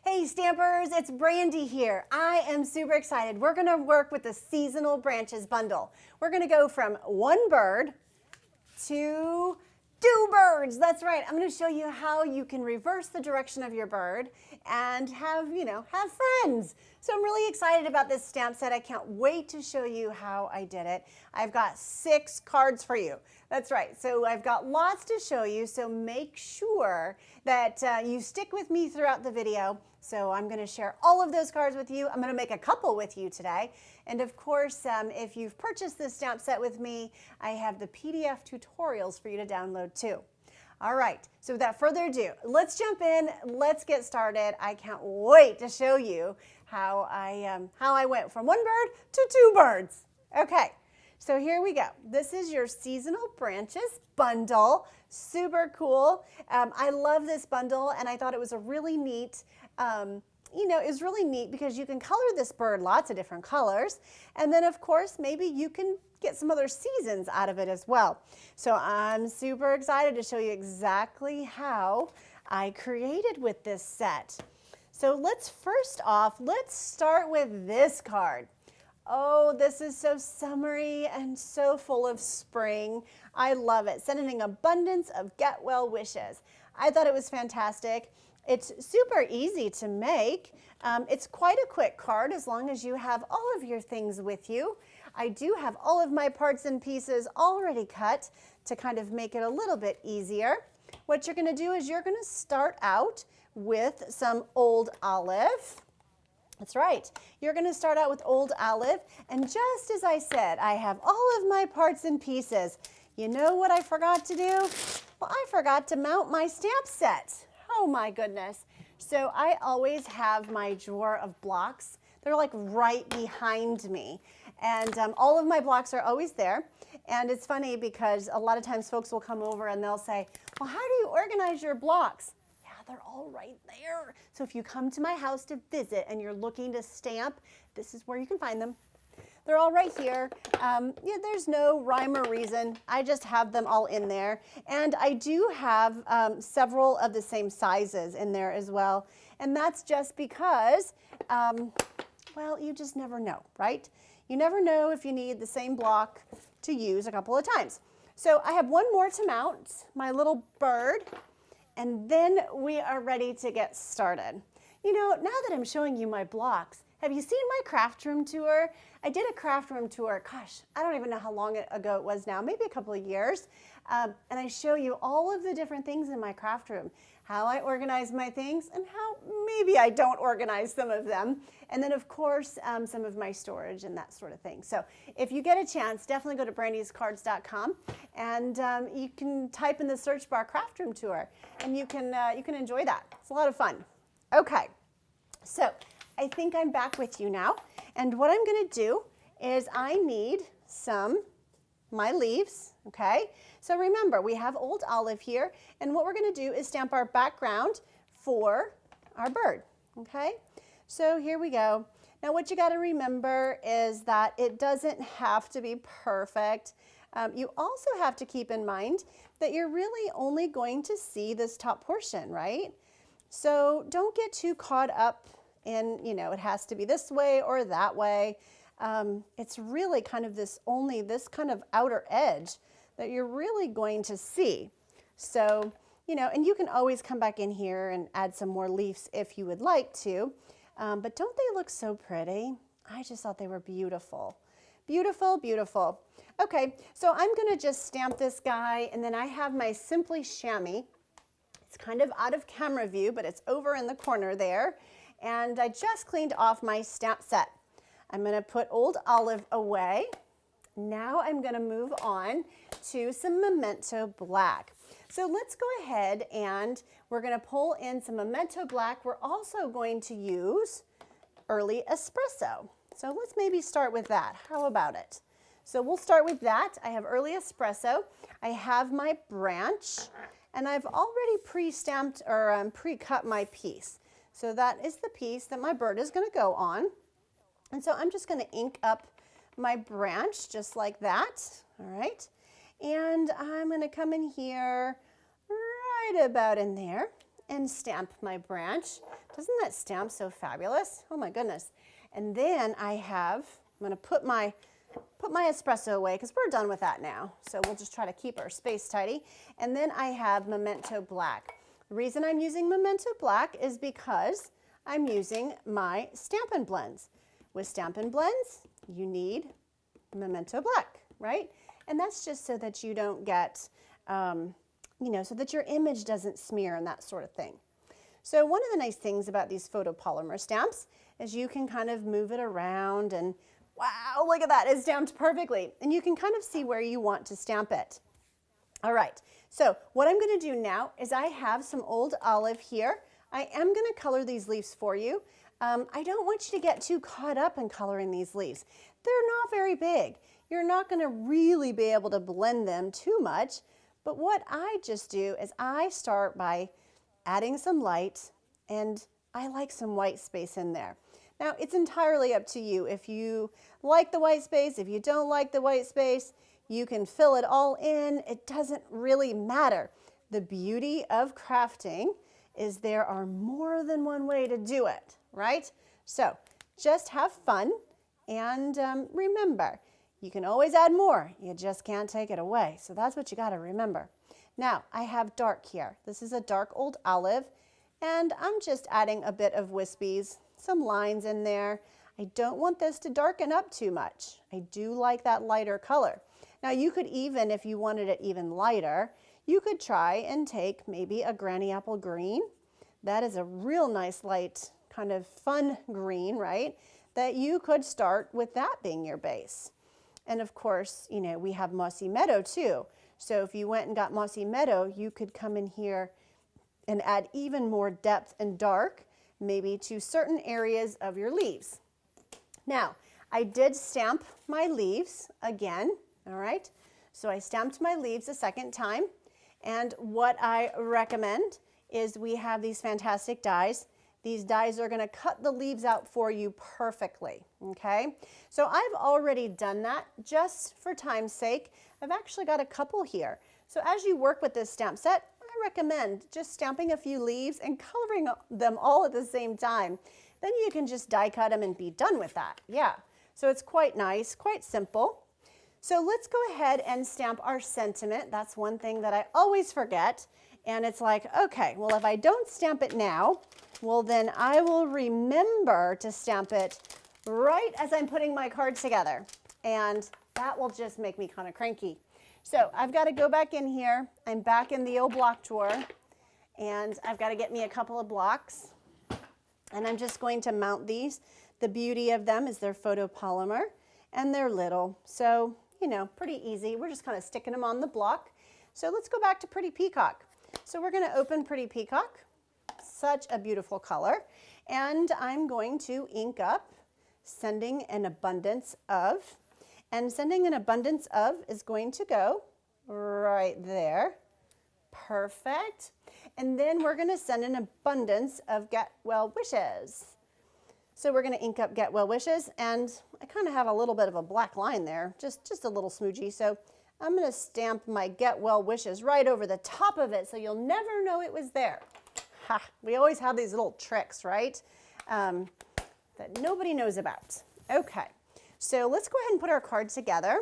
Hey Stampers, it's Brandy here. I am super excited. We're gonna work with the seasonal branches bundle. We're gonna go from one bird to two birds. That's right. I'm going to show you how you can reverse the direction of your bird and have friends. So I'm really excited about this stamp set. I can't wait to show you how I did it. I've got 6 cards for you. That's right. So I've got lots to show you. So make sure that you stick with me throughout the video. So I'm going to share all of those cards with you. I'm going to make a couple with you today. And of course, if you've purchased this stamp set with me, I have the PDF tutorials for you to download too. All right, so without further ado, let's jump in, let's get started. I can't wait to show you how I went from one bird to 2 birds. Okay, so here we go. This is your seasonal branches bundle. Super cool. I love this bundle, and I thought it was a really neat, it was really neat because you can color this bird lots of different colors. And then of course, maybe you can get some other seasons out of it as well. So I'm super excited to show you exactly how I created with this set. So let's start with this card. Oh, this is so summery and so full of spring. I love it. Sending abundance of get well wishes. I thought it was fantastic. It's super easy to make. It's quite a quick card as long as you have all of your things with you. I do have all of my parts and pieces already cut to kind of make it a little bit easier. What you're going to do is you're going to start out with some old olive. That's right. You're going to start out with old olive. And just as I said, I have all of my parts and pieces. You know what I forgot to do? Well, I forgot to mount my stamp set. Oh my goodness. So I always have my drawer of blocks. They're like right behind me. And all of my blocks are always there. And it's funny because a lot of times folks will come over and they'll say, well, how do you organize your blocks? Yeah, they're all right there. So if you come to my house to visit and you're looking to stamp, this is where you can find them. They're all right here. Yeah, there's no rhyme or reason. I just have them all in there. And I do have several of the same sizes in there as well. And that's just because, well, you just never know, right? You never know if you need the same block to use a couple of times. So I have one more to mount, my little bird, and then we are ready to get started. You know, now that I'm showing you my blocks, have you seen my craft room tour? I did a craft room tour, gosh, I don't even know how long ago it was now, maybe a couple of years. And I show you all of the different things in my craft room, how I organize my things and how maybe I don't organize some of them. And then of course, some of my storage and that sort of thing. So if you get a chance, definitely go to BrandysCards.com and you can type in the search bar craft room tour and you can enjoy that. It's a lot of fun. Okay, so I think I'm back with you now. And what I'm going to do is I need my leaves, okay? So remember, we have old olive here, and what we're going to do is stamp our background for our bird, okay? So here we go. Now what you got to remember is that it doesn't have to be perfect. You also have to keep in mind that you're really only going to see this top portion, right? So don't get too caught up in, it has to be this way or that way. It's really kind of only this kind of outer edge that you're really going to see. So, and you can always come back in here and add some more leaves if you would like to. But don't they look so pretty? I just thought they were beautiful. Beautiful, beautiful. Okay, so I'm going to just stamp this guy, and then I have my Simply Chamois. It's kind of out of camera view, but it's over in the corner there. And I just cleaned off my stamp set. I'm going to put old olive away. Now I'm going to move on to some Memento Black. So let's go ahead and we're going to pull in some Memento Black. We're also going to use Early Espresso. So let's maybe start with that. How about it? So we'll start with that. I have Early Espresso. I have my branch. And I've already pre-stamped or pre-cut my piece. So that is the piece that my bird is going to go on. And so I'm just going to ink up my branch just like that. All right. And I'm going to come in here right about in there. and stamp my branch. Doesn't that stamp so fabulous? Oh my goodness. And then I'm gonna put my espresso away because we're done with that now. So we'll just try to keep our space tidy. And then I have Memento Black. The reason I'm using Memento Black is because I'm using my Stampin' Blends. With Stampin' Blends, you need Memento Black, right? And that's just so that you don't get, so that your image doesn't smear and that sort of thing. So one of the nice things about these photopolymer stamps is you can kind of move it around and wow, look at that, it's stamped perfectly. And you can kind of see where you want to stamp it. All right, so what I'm gonna do now is I have some old olive here. I am gonna color these leaves for you. I don't want you to get too caught up in coloring these leaves. They're not very big. You're not gonna really be able to blend them too much, but what I just do is I start by adding some light, and I like some white space in there. Now, it's entirely up to you. If you like the white space, if you don't like the white space, you can fill it all in. It doesn't really matter. The beauty of crafting is there are more than one way to do it, right? So just have fun, and remember, you can always add more. You just can't take it away. So that's what you got to remember. Now, I have dark here. This is a dark old olive, and I'm just adding a bit of wispies, some lines in there. I don't want this to darken up too much. I do like that lighter color. Now, you could even, if you wanted it even lighter, you could try and take maybe a granny apple green. That is a real nice light, kind of fun green, right? That you could start with that being your base. And of course, we have Mossy Meadow too. So if you went and got Mossy Meadow, you could come in here and add even more depth and dark, maybe to certain areas of your leaves. Now, I did stamp my leaves again, all right? So I stamped my leaves a second time, and what I recommend is we have these fantastic dies. These dies are gonna cut the leaves out for you perfectly, okay? So I've already done that just for time's sake. I've actually got a couple here. So as you work with this stamp set, I recommend just stamping a few leaves and coloring them all at the same time. Then you can just die cut them and be done with that. Yeah, so it's quite nice, quite simple. So let's go ahead and stamp our sentiment. That's one thing that I always forget. And it's like, okay, well, if I don't stamp it now, well, then I will remember to stamp it right as I'm putting my cards together. And that will just make me kind of cranky. So I've got to go back in here. I'm back in the old block drawer, and I've got to get me a couple of blocks. And I'm just going to mount these. The beauty of them is they're photopolymer, and they're little. So, pretty easy. We're just kind of sticking them on the block. So let's go back to Pretty Peacock. So we're going to open Pretty Peacock. Such a beautiful color. And I'm going to ink up Sending an Abundance Of. And Sending an Abundance Of is going to go right there. Perfect. And then we're going to send an abundance of Get Well Wishes. So we're going to ink up Get Well Wishes, and I kind of have a little bit of a black line there, just a little smoochie. So I'm going to stamp my Get Well Wishes right over the top of it so you'll never know it was there. Ha! We always have these little tricks, right? That nobody knows about. Okay, so let's go ahead and put our cards together.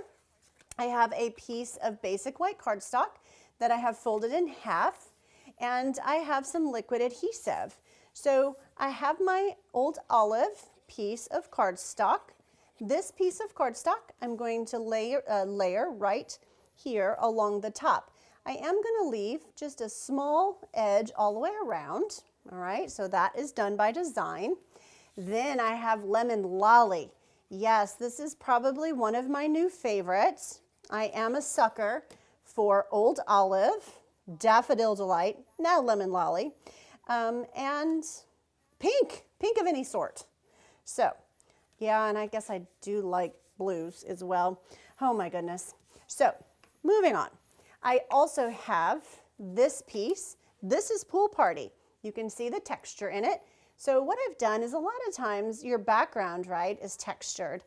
I have a piece of basic white cardstock that I have folded in half, and I have some liquid adhesive. So I have my old olive piece of cardstock. This piece of cardstock I'm going to layer right here along the top. I am going to leave just a small edge all the way around. All right, so that is done by design. Then I have Lemon Lolly. Yes, this is probably one of my new favorites. I am a sucker for Old Olive, Daffodil Delight, now Lemon Lolly, and pink of any sort. So, yeah, and I guess I do like blues as well. Oh my goodness. So, moving on. I also have this piece. This is Pool Party. You can see the texture in it. So what I've done is a lot of times your background, right, is textured.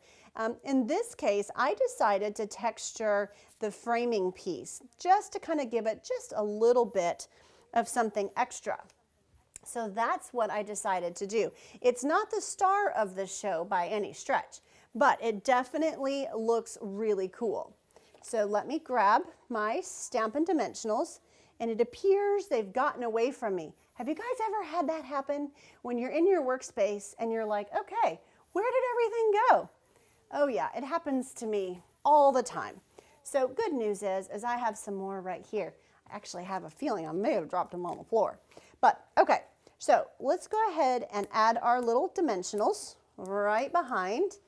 In this case, I decided to texture the framing piece just to kind of give it just a little bit of something extra. So that's what I decided to do. It's not the star of the show by any stretch, but it definitely looks really cool. So let me grab my Stampin' Dimensionals, and it appears they've gotten away from me. Have you guys ever had that happen when you're in your workspace and you're like, okay, where did everything go? Oh yeah, it happens to me all the time. So good news is I have some more right here. I actually have a feeling I may have dropped them on the floor. But okay, so let's go ahead and add our little dimensionals right behind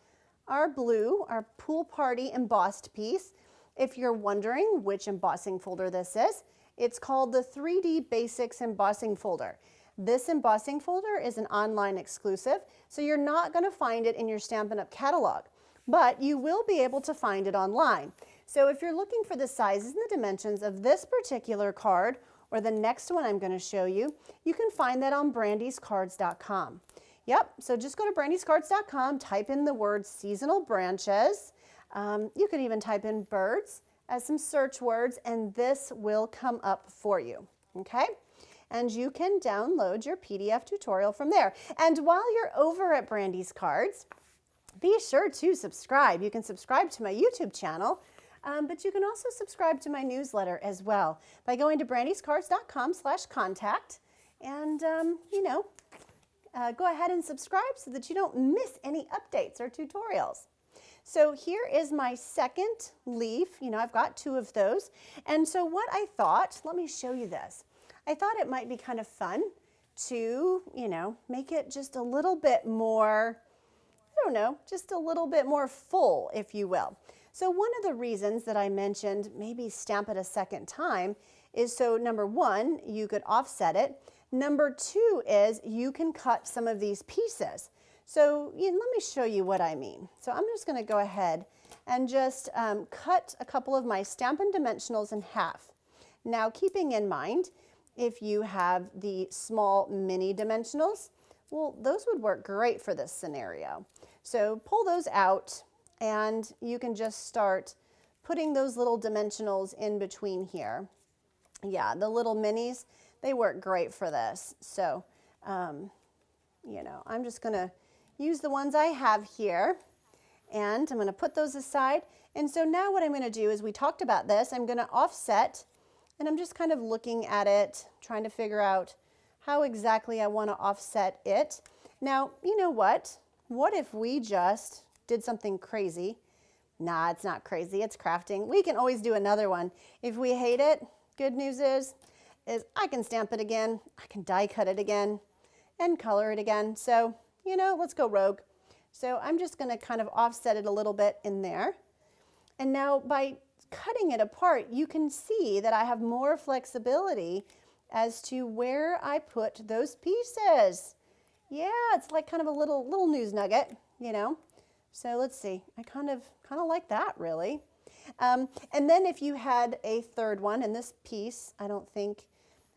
our blue, our Pool Party embossed piece. If you're wondering which embossing folder this is, it's called the 3D Basics embossing folder. This embossing folder is an online exclusive, so you're not going to find it in your Stampin' Up! Catalog, but you will be able to find it online. So if you're looking for the sizes and the dimensions of this particular card or the next one I'm going to show you, you can find that on BrandysCards.com. Yep, so just go to BrandysCards.com, type in the word seasonal branches. You can even type in birds as some search words, and this will come up for you, okay? And you can download your PDF tutorial from there. And while you're over at Brandy's Cards, be sure to subscribe. You can subscribe to my YouTube channel, but you can also subscribe to my newsletter as well by going to brandyscards.com/contact and, go ahead and subscribe so that you don't miss any updates or tutorials. So here is my second leaf. I've got 2 of those. And so what I thought, let me show you this. I thought it might be kind of fun to, make it just a little bit more, just a little bit more full, if you will. So one of the reasons that I mentioned maybe stamp it a second time is so number 1, you could offset it. Number 2 is you can cut some of these pieces. So let me show you what I mean. So I'm just going to go ahead and just cut a couple of my Stampin' Dimensionals in half. Now keeping in mind, if you have the small mini dimensionals, well, those would work great for this scenario. So pull those out and you can just start putting those little dimensionals in between here. Yeah, the little minis, they work great for this. So, I'm just going to use the ones I have here, and I'm going to put those aside. And so now what I'm going to do is, we talked about this, I'm going to offset, and I'm just kind of looking at it, trying to figure out how exactly I want to offset it. Now, you know what? What if we just did something crazy? Nah, it's not crazy, it's crafting. We can always do another one. If we hate it, good news is I can stamp it again, I can die cut it again, and color it again. So, let's go rogue. So I'm just going to kind of offset it a little bit in there. And now by cutting it apart, you can see that I have more flexibility as to where I put those pieces. Yeah, it's like kind of a little news nugget, So let's see. I kind of like that, really. And then if you had a third one, and this piece, I don't think,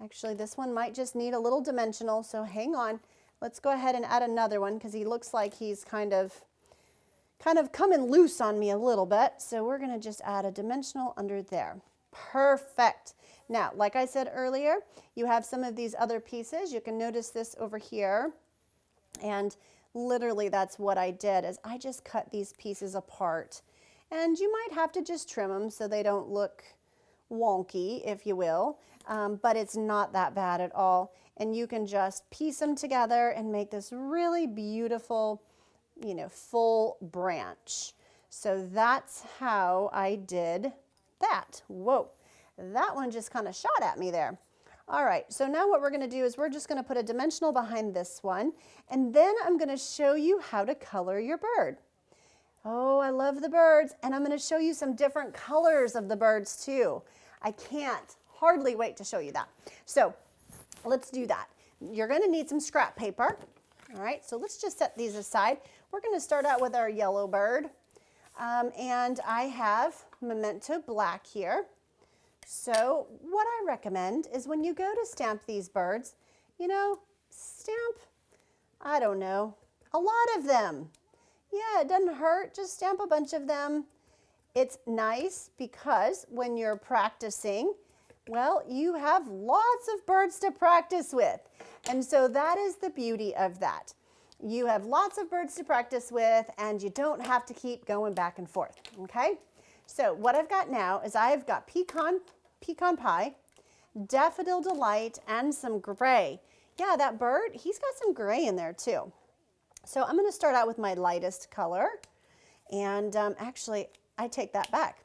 actually this one might just need a little dimensional, so hang on. Let's go ahead and add another one because he looks like he's kind of coming loose on me a little bit. So we're going to just add a dimensional under there. Perfect. Now, like I said earlier, you have some of these other pieces. You can notice this over here. And literally that's what I did, is I just cut these pieces apart. And you might have to just trim them so they don't look wonky, if you will, but it's not that bad at all. And you can just piece them together and make this really beautiful, full branch. So that's how I did that. Whoa, that one just kind of shot at me there. All right, so now what we're going to do is we're just going to put a dimensional behind this one, and then I'm going to show you how to color your bird. Oh, I love the birds, and I'm going to show you some different colors of the birds too. I can't hardly wait to show you that. So let's do that. You're going to need some scrap paper. All right, so let's just set these aside. We're going to start out with our yellow bird, and I have Memento Black here. So what I recommend is when you go to stamp these birds, stamp, I don't know, a lot of them. Yeah, it doesn't hurt, just stamp a bunch of them. It's nice because when you're practicing, well, you have lots of birds to practice with. And so that is the beauty of that. You have lots of birds to practice with, and you don't have to keep going back and forth, okay? So what I've got now is I've got pecan pie, daffodil delight, and some gray. Yeah, that bird, he's got some gray in there too. So I'm going to start out with my lightest color, and actually, I take that back.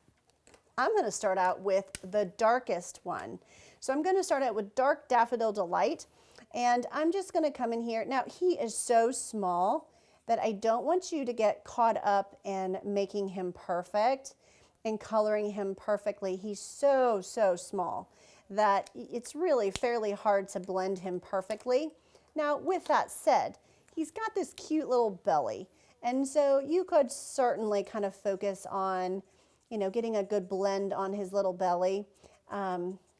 I'm going to start out with the darkest one. So I'm going to start out with dark daffodil delight. And I'm just going to come in here. Now, he is so small that I don't want you to get caught up in making him perfect and coloring him perfectly. He's so, so small that it's really fairly hard to blend him perfectly. Now, with that said, he's got this cute little belly. And so you could certainly kind of focus on, you know, getting a good blend on his little belly.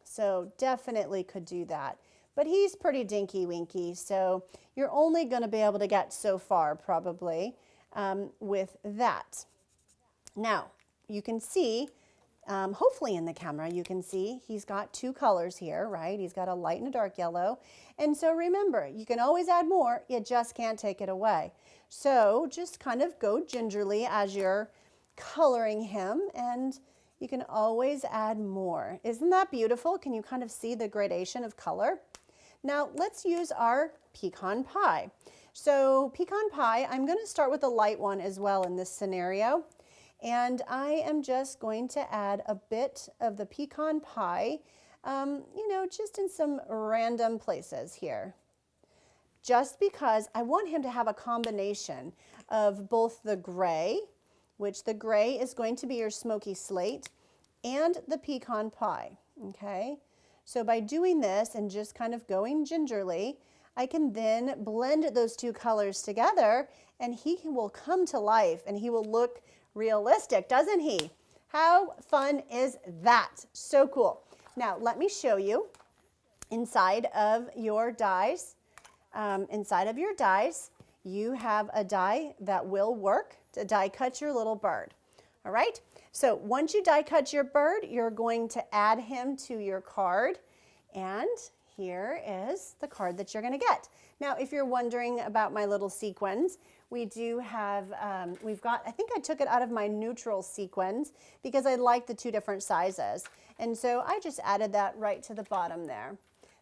So definitely could do that. But he's pretty dinky winky, so you're only going to be able to get so far probably with that. Now, you can see, hopefully in the camera, you can see he's got two colors here, right? He's got a light and a dark yellow. And so remember, you can always add more, you just can't take it away. So just kind of go gingerly as you're coloring him, and you can always add more. Isn't that beautiful? Can you kind of see the gradation of color? Now let's use our pecan pie. So pecan pie, I'm going to start with a light one as well in this scenario. And I am just going to add a bit of the pecan pie, you know, just in some random places here. Just because I want him to have a combination of both the gray, which the gray is going to be your smoky slate, and the pecan pie, okay? So by doing this and just kind of going gingerly, I can then blend those two colors together, and he will come to life and he will look realistic, doesn't he? How fun is that? So cool. Now let me show you inside of your dies. You have a die that will work to die cut your little bird. All right? So once you die cut your bird, you're going to add him to your card. And here is the card that you're going to get. Now, if you're wondering about my little sequins, we do have, I think I took it out of my neutral sequins because I like the two different sizes. And so I just added that right to the bottom there.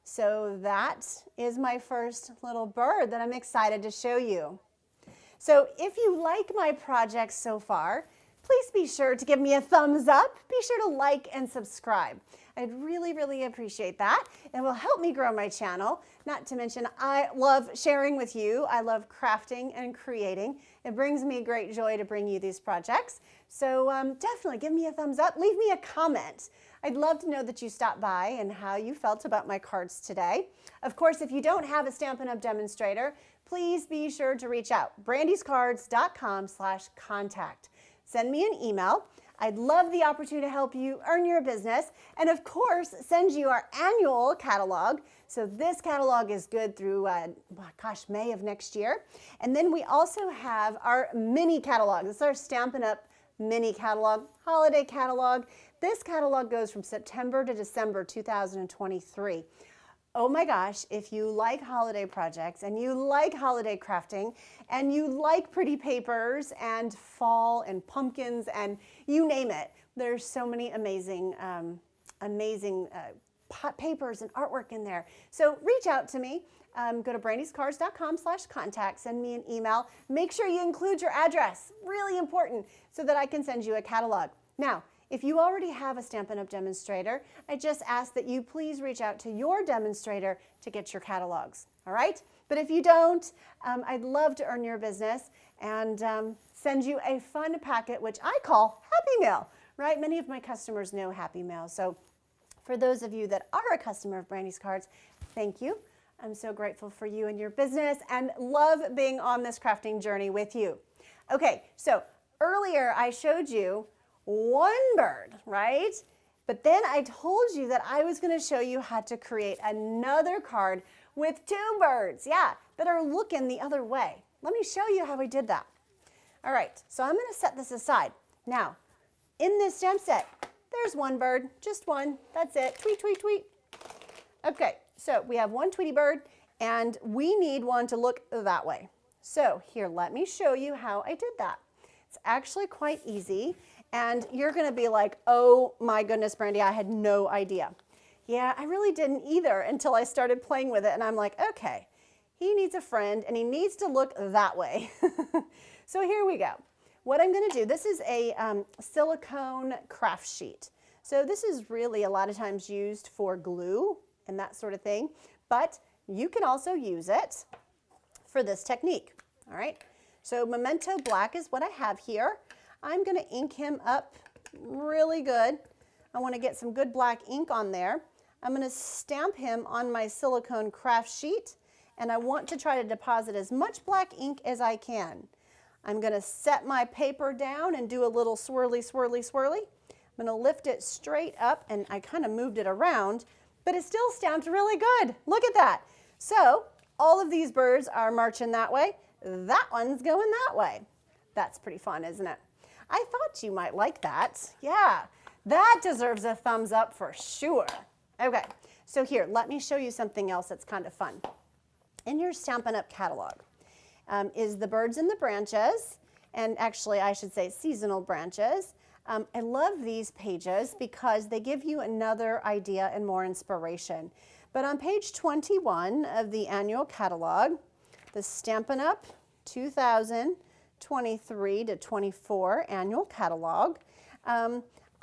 So that is my first little bird that I'm excited to show you. So if you like my projects so far, please be sure to give me a thumbs up. Be sure to like and subscribe. I'd really, really appreciate that. It will help me grow my channel. Not to mention, I love sharing with you. I love crafting and creating. It brings me great joy to bring you these projects. So definitely give me a thumbs up. Leave me a comment. I'd love to know that you stopped by and how you felt about my cards today. Of course, if you don't have a Stampin' Up! Demonstrator, please be sure to reach out. BrandysCards.com/contact. Send me an email. I'd love the opportunity to help you earn your business, and of course, send you our annual catalog. So this catalog is good through, May of next year. And then we also have our mini catalog. This is our Stampin' Up! Mini catalog, holiday catalog. This catalog goes from September to December 2023. Oh my gosh, if you like holiday projects and you like holiday crafting and you like pretty papers and fall and pumpkins and you name it, there's so many amazing, papers and artwork in there. So reach out to me. Go to BrandysCards.com/contact, send me an email. Make sure you include your address, really important, so that I can send you a catalog. Now, if you already have a Stampin' Up! Demonstrator, I just ask that you please reach out to your demonstrator to get your catalogs, all right? But if you don't, I'd love to earn your business and send you a fun packet, which I call Happy Mail, right? Many of my customers know Happy Mail. So for those of you that are a customer of Brandy's Cards, thank you. I'm so grateful for you and your business and love being on this crafting journey with you. Okay, so earlier I showed you one bird, right? But then I told you that I was going to show you how to create another card with two birds, yeah, that are looking the other way. Let me show you how I did that. All right, so I'm going to set this aside. Now, in this stamp set, there's one bird, just one. That's it. Tweet, tweet, tweet. Okay, so we have one Tweety bird And we need one to look that way. So here, let me show you how I did that. It's actually quite easy. And you're going to be like, oh my goodness, Brandy, I had no idea. Yeah, I really didn't either until I started playing with it. And I'm like, okay, he needs a friend and he needs to look that way. So here we go. What I'm going to do, this is a silicone craft sheet. So this is really a lot of times used for glue and that sort of thing. But you can also use it for this technique. All right. So Memento Black is what I have here. I'm going to ink him up really good. I want to get some good black ink on there. I'm going to stamp him on my silicone craft sheet, and I want to try to deposit as much black ink as I can. I'm going to set my paper down and do a little swirly, swirly, swirly. I'm going to lift it straight up, and I kind of moved it around, but it still stamped really good. Look at that. So all of these birds are marching that way. That one's going that way. That's pretty fun, isn't it? I thought you might like that. Yeah, that deserves a thumbs up for sure. Okay, so here, let me show you something else that's kind of fun. In your Stampin' Up! Catalog is the birds and the branches, and actually I should say seasonal branches. I love these pages because they give you another idea and more inspiration. But on page 21 of the annual catalog, the Stampin' Up! 2023 to 24 annual catalog,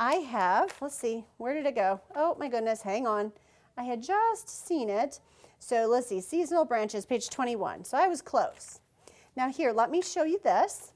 I have, let's see, where did it go? Oh my goodness, hang on. I had just seen it. So let's see, seasonal branches, page 21. So I was close. Now here, let me show you this.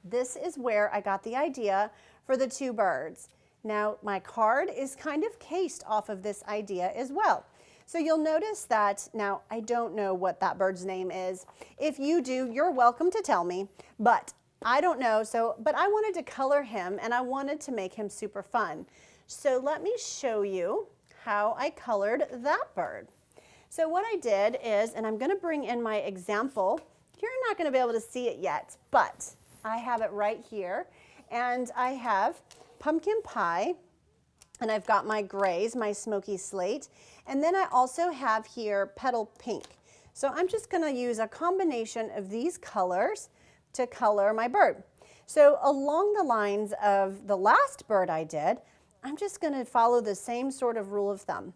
This is where I got the idea for the two birds. Now my card is kind of cased off of this idea as well. So you'll notice that, now I don't know what that bird's name is. If you do, you're welcome to tell me, but I don't know. But I wanted to color him and I wanted to make him super fun. So let me show you how I colored that bird. So what I did is, and I'm going to bring in my example. You're not going to be able to see it yet, but I have it right here. And I have pumpkin pie, and I've got my grays, my smoky slate. And then I also have here petal pink. So I'm just going to use a combination of these colors to color my bird. So along the lines of the last bird I did, I'm just going to follow the same sort of rule of thumb.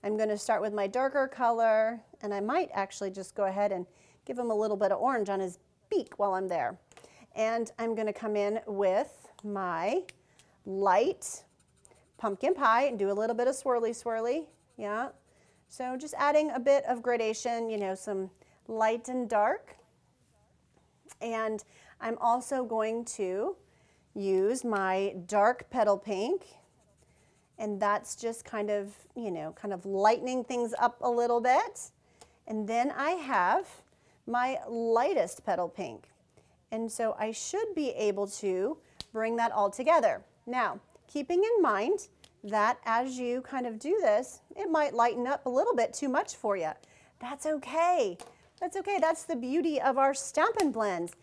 I'm going to start with my darker color, and I might actually just go ahead and give him a little bit of orange on his beak while I'm there. And I'm going to come in with my light pumpkin pie and do a little bit of swirly swirly. Yeah. So just adding a bit of gradation, you know, some light and dark. And I'm also going to use my dark petal pink, and that's just kind of, you know, kind of lightening things up a little bit. And then I have my lightest petal pink. And so I should be able to bring that all together. Now, keeping in mind that as you kind of do this, it might lighten up a little bit too much for you. That's okay. That's okay. That's the beauty of our Stampin' Blends.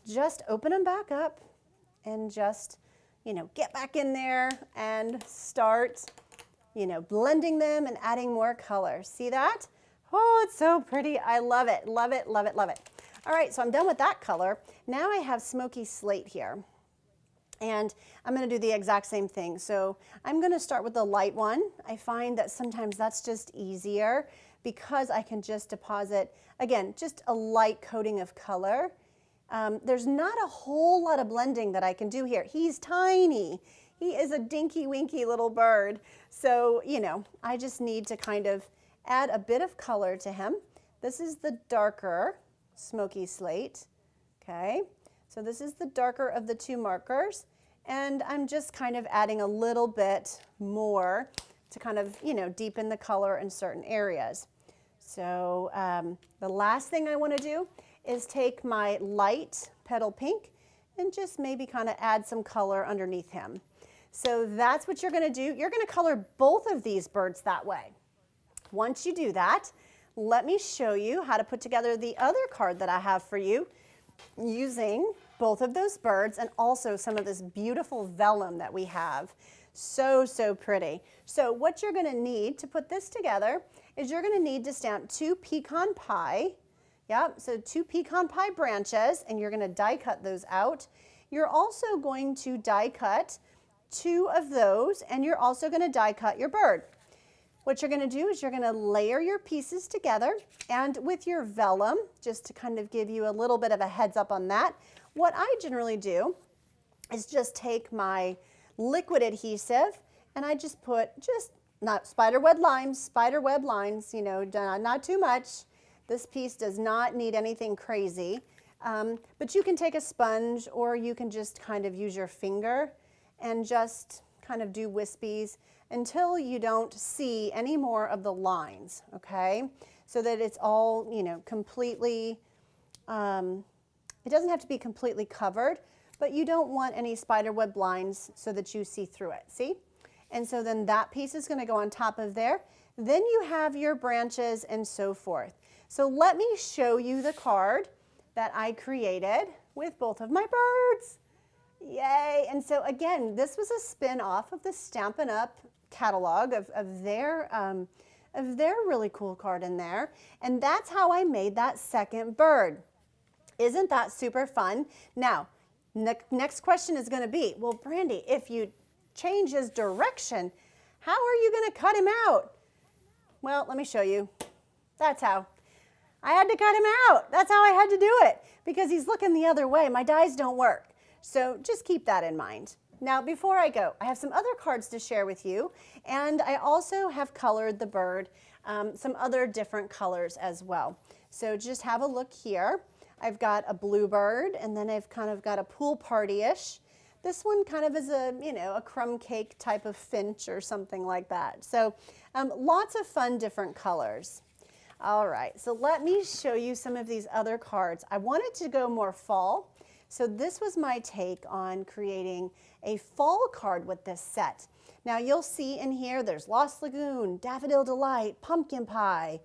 Just open them back up and just, you know, get back in there and start, you know, blending them and adding more color. See that? Oh, it's so pretty. I love it, love it, love it, love it. All right, so I'm done with that color. Now I have smoky slate here. And I'm going to do the exact same thing. So I'm going to start with the light one. I find that sometimes that's just easier because I can just deposit, again, just a light coating of color. There's not a whole lot of blending that I can do here. He's tiny. He is a dinky winky little bird. So, you know, I just need to kind of add a bit of color to him. This is the darker smoky slate. Okay. So this is the darker of the two markers, and I'm just kind of adding a little bit more to kind of, you know, deepen the color in certain areas. So the last thing I want to do is take my light petal pink and just maybe kind of add some color underneath him. So that's what you're going to do. You're going to color both of these birds that way. Once you do that, let me show you how to put together the other card that I have for you, using both of those birds and also some of this beautiful vellum that we have. So, so pretty. So what you're going to need to put this together is you're going to need to stamp 2 pecan pie. Yep, so 2 pecan pie branches, and you're going to die cut those out. You're also going to die cut 2 of those, and you're also going to die cut your bird. What you're going to do is you're going to layer your pieces together, and with your vellum, just to kind of give you a little bit of a heads up on that, what I generally do is just take my liquid adhesive, and I just put not spider web lines, you know, not too much. This piece does not need anything crazy, but you can take a sponge, or you can just kind of use your finger and just kind of do wispies until you don't see any more of the lines, okay? So that it's all, you know, completely, it doesn't have to be completely covered, but you don't want any spider web lines so that you see through it, see? And so then that piece is gonna go on top of there. Then you have your branches and so forth. So let me show you the card that I created with both of my birds. Yay! And so again, this was a spin-off of the Stampin' Up! Catalog of their really cool card in there. And that's how I made that second bird. Isn't that super fun? Now, next question is going to be, well, Brandy, if you change his direction, how are you going to cut him out? Well, let me show you. That's how. I had to cut him out. That's how I had to do it, because he's looking the other way. My dies don't work. So just keep that in mind. Now, before I go, I have some other cards to share with you, and I also have colored the bird some other different colors as well. So just have a look here. I've got a blue bird, and then I've kind of got a pool party-ish. This one kind of is a, you know, a crumb cake type of finch or something like that. So lots of fun different colors. All right, so let me show you some of these other cards. I wanted to go more fall, so this was my take on creating a fall card with this set. Now you'll see in here there's Lost Lagoon, Daffodil Delight, Pumpkin Pie,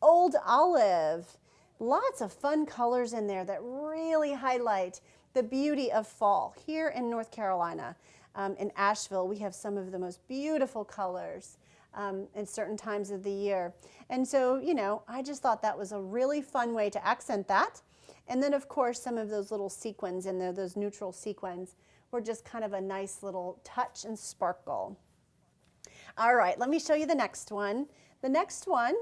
Old Olive, lots of fun colors in there that really highlight the beauty of fall. Here in North Carolina, in Asheville, we have some of the most beautiful colors in certain times of the year. And so, you know, I just thought that was a really fun way to accent that. And then, of course, some of those little sequins in there, those neutral sequins, were just kind of a nice little touch and sparkle. All right, let me show you the next one. The next one,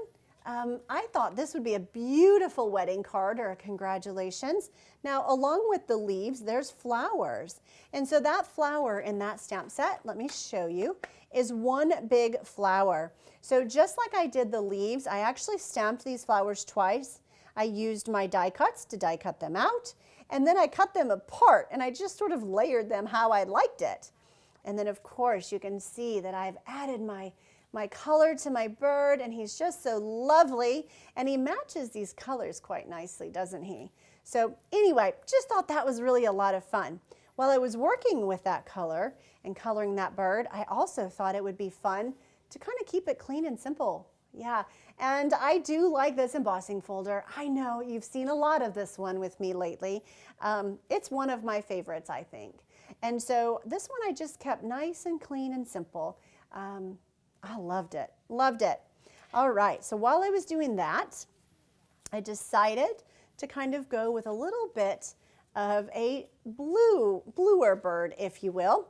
I thought this would be a beautiful wedding card or a congratulations. Now, along with the leaves, there's flowers. And so that flower in that stamp set, let me show you, is one big flower. So just like I did the leaves, I actually stamped these flowers twice. I used my die cuts to die cut them out, and then I cut them apart, and I just sort of layered them how I liked it. And then, of course, you can see that I've added my color to my bird, and he's just so lovely, and he matches these colors quite nicely, doesn't he? So anyway, just thought that was really a lot of fun. While I was working with that color and coloring that bird, I also thought it would be fun to kind of keep it clean and simple. Yeah, and I do like this embossing folder. I know you've seen a lot of this one with me lately. It's one of my favorites, I think. And so this one I just kept nice and clean and simple. I loved it, loved it. All right, so while I was doing that, I decided to kind of go with a little bit of a bluer bird, if you will.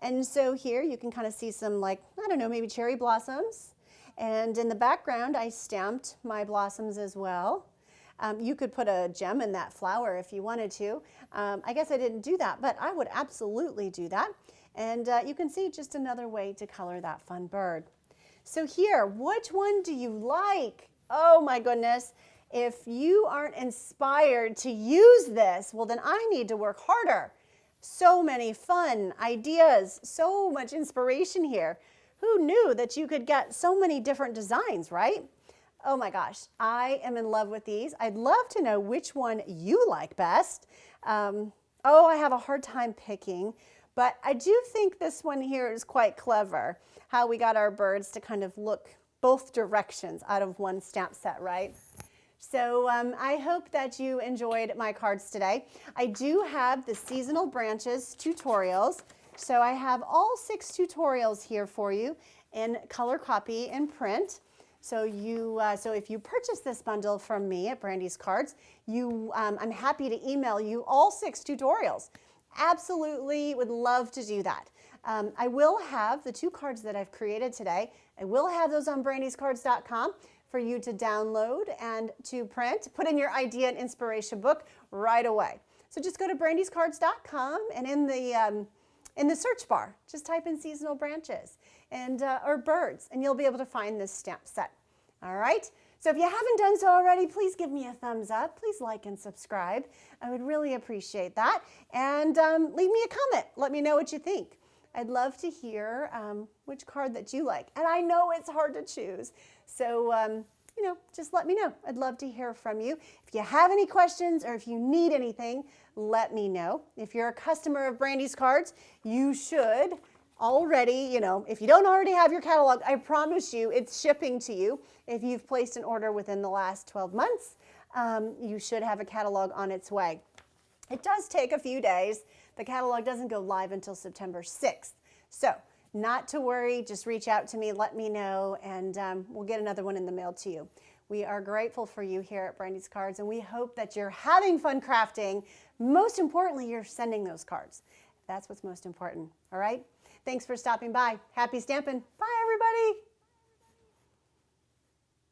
And so here you can kind of see some, like, I don't know, maybe cherry blossoms. And in the background, I stamped my blossoms as well. You could put a gem in that flower if you wanted to. I guess I didn't do that, but I would absolutely do that. And you can see just another way to color that fun bird. So here, which one do you like? Oh my goodness. If you aren't inspired to use this, well then I need to work harder. So many fun ideas, so much inspiration here. Who knew that you could get so many different designs, right? Oh my gosh, I am in love with these. I'd love to know which one you like best. I have a hard time picking, but I do think this one here is quite clever, how we got our birds to kind of look both directions out of one stamp set, right? So I hope that you enjoyed my cards today. I do have the seasonal branches tutorials. So I have all 6 tutorials here for you in color copy and print. So so if you purchase this bundle from me at Brandy's Cards, I'm happy to email you all 6 tutorials. Absolutely would love to do that. I will have the 2 cards that I've created today. I will have those on BrandysCards.com for you to download and to print. Put in your idea and inspiration book right away. So just go to BrandysCards.com, and in the search bar, just type in seasonal branches and or birds, and you'll be able to find this stamp set. All right? So if you haven't done so already, please give me a thumbs up. Please like and subscribe. I would really appreciate that. And leave me a comment. Let me know what you think. I'd love to hear which card that you like. And I know it's hard to choose. So, just let me know. I'd love to hear from you. If you have any questions or if you need anything, let me know. If you're a customer of Brandy's Cards, you should already, if you don't already have your catalog, I promise you it's shipping to you. If you've placed an order within the last 12 months, you should have a catalog on its way. It does take a few days. The catalog doesn't go live until September 6th. So not to worry, just reach out to me, let me know, and we'll get another one in the mail to you. We are grateful for you here at Brandy's Cards, and we hope that you're having fun crafting. Most importantly, you're sending those cards. That's what's most important, all right? Thanks for stopping by. Happy stamping. Bye, everybody.